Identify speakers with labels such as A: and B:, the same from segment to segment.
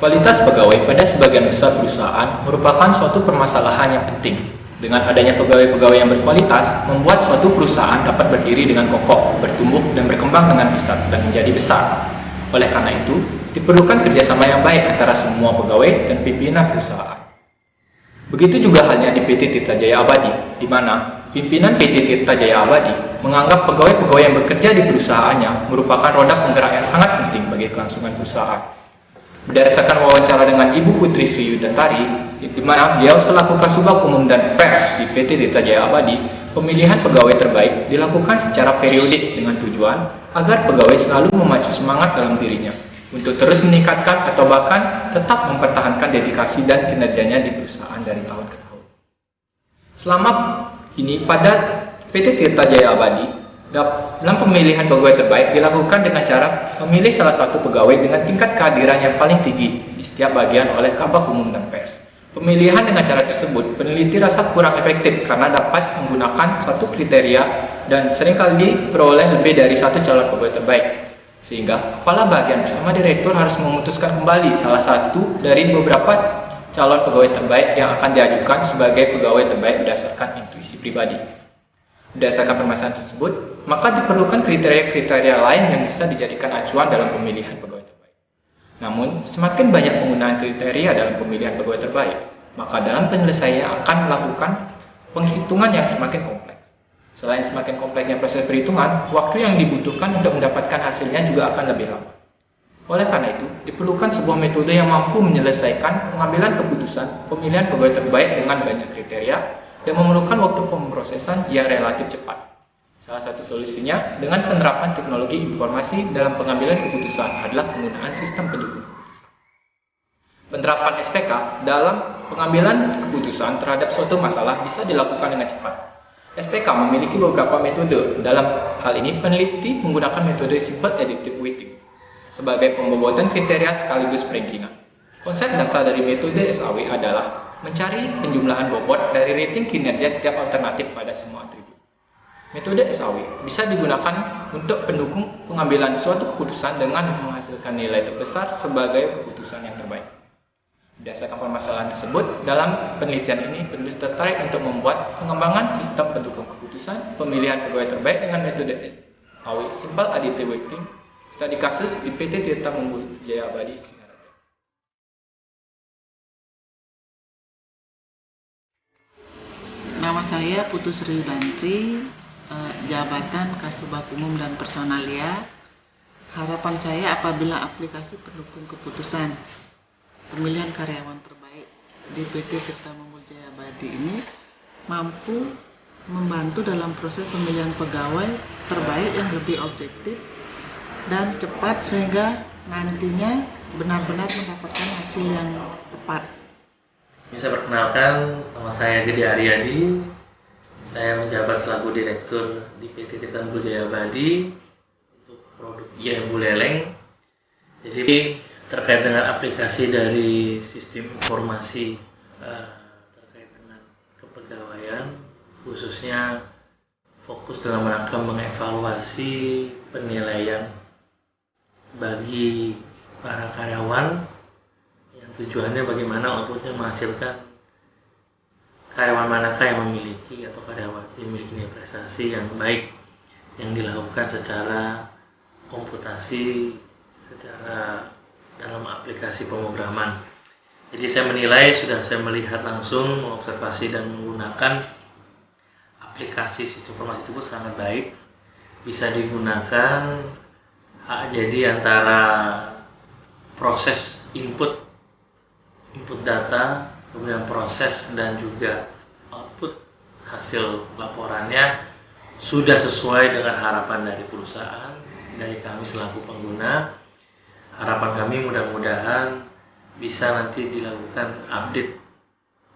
A: Kualitas pegawai pada sebagian besar perusahaan merupakan suatu permasalahan yang penting. Dengan adanya pegawai-pegawai yang berkualitas, membuat suatu perusahaan dapat berdiri dengan kokoh, bertumbuh, dan berkembang dengan pesat dan menjadi besar. Oleh karena itu, diperlukan kerjasama yang baik antara semua pegawai dan pimpinan perusahaan. Begitu juga halnya di PT Tirta Jaya Abadi, di mana pimpinan PT Tirta Jaya Abadi menganggap pegawai-pegawai yang bekerja di perusahaannya merupakan roda penggerak yang sangat penting bagi kelangsungan perusahaan. Berdasarkan wawancara dengan Ibu Putri Sri Yudantari, di mana beliau selaku Kasubag Umum dan Pers di PT Tirta Jaya Abadi, pemilihan pegawai terbaik dilakukan secara periodik dengan tujuan agar pegawai selalu memacu semangat dalam dirinya untuk terus meningkatkan atau bahkan tetap mempertahankan dedikasi dan kinerjanya di perusahaan dari tahun ke tahun. Selama ini pada PT Tirta Jaya Abadi, dalam pemilihan pegawai terbaik dilakukan dengan cara memilih salah satu pegawai dengan tingkat kehadiran yang paling tinggi di setiap bagian oleh Kabag Umum dan Pers. Pemilihan dengan cara tersebut peneliti rasa kurang efektif karena dapat menggunakan satu kriteria dan seringkali diperoleh lebih dari satu calon pegawai terbaik. Sehingga kepala bagian bersama direktur harus memutuskan kembali salah satu dari beberapa calon pegawai terbaik yang akan diajukan sebagai pegawai terbaik berdasarkan intuisi pribadi. Berdasarkan permasalahan tersebut, maka diperlukan kriteria-kriteria lain yang bisa dijadikan acuan dalam pemilihan pegawai terbaik. Namun, semakin banyak penggunaan kriteria dalam pemilihan pegawai terbaik, maka dalam penyelesaiannya akan melakukan penghitungan yang semakin kompleks. Selain semakin kompleksnya proses perhitungan, waktu yang dibutuhkan untuk mendapatkan hasilnya juga akan lebih lama. Oleh karena itu, diperlukan sebuah metode yang mampu menyelesaikan pengambilan keputusan pemilihan pegawai terbaik dengan banyak kriteria dan memerlukan waktu pemrosesan yang relatif cepat. Salah satu solusinya dengan penerapan teknologi informasi dalam pengambilan keputusan adalah penggunaan sistem pendukung keputusan. Penerapan SPK dalam pengambilan keputusan terhadap suatu masalah bisa dilakukan dengan cepat. SPK memiliki beberapa metode. Dalam hal ini, peneliti menggunakan metode Simple Additive Weighting sebagai pembobotan kriteria sekaligus perankingan. Konsep dasar dari metode SAW adalah mencari penjumlahan bobot dari rating kinerja setiap alternatif pada semua atribut. Metode SAW bisa digunakan untuk pendukung pengambilan suatu keputusan dengan menghasilkan nilai terbesar sebagai keputusan yang terbaik. Berdasarkan permasalahan tersebut, dalam penelitian ini penulis tertarik untuk membuat pengembangan sistem pendukung keputusan pemilihan pegawai terbaik dengan metode SAW Simple Additive Weighting, studi kasus di PT Tirta Jaya Abadi.
B: Nama saya Putu Sri Bantri, jabatan Kasubag Umum dan Personalia. Harapan saya apabila aplikasi pendukung keputusan pemilihan karyawan terbaik di PT Tirta Jaya Abadi ini mampu membantu dalam proses pemilihan pegawai terbaik yang lebih objektif dan cepat sehingga nantinya benar-benar mendapatkan hasil yang tepat.
C: Bisa perkenalkan, nama saya Gede Aryadi. Saya menjabat selaku direktur di PT Tirta Jaya Abadi untuk produk IAE Buleleng. Jadi terkait dengan aplikasi dari sistem informasi terkait dengan kepegawaian, khususnya fokus dalam rangka mengevaluasi penilaian bagi para karyawan. Tujuannya bagaimana untuk menghasilkan karyawan manakah yang memiliki atau karyawati memiliki nilai prestasi yang baik yang dilakukan secara komputasi, secara dalam aplikasi pemrograman. Jadi saya menilai, sudah saya melihat langsung, mengobservasi dan menggunakan aplikasi sistem informasi tersebut sangat baik, bisa digunakan. Jadi antara proses input data, kemudian proses dan juga output hasil laporannya sudah sesuai dengan harapan dari perusahaan, dari kami selaku pengguna. Harapan kami mudah-mudahan bisa nanti dilakukan update,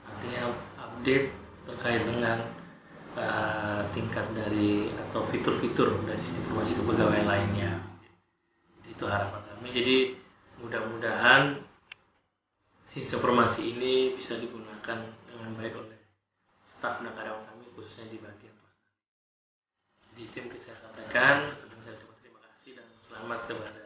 C: artinya update terkait dengan tingkat dari atau fitur-fitur dari sistem informasi kepegawaian lainnya. Itu harapan kami. Jadi mudah-mudahan sistem informasi ini bisa digunakan dengan baik oleh staf dan karyawan kami, khususnya di bagian pos. Di tim saya sampaikan, sebelum saya ucapkan terima kasih dan selamat kepada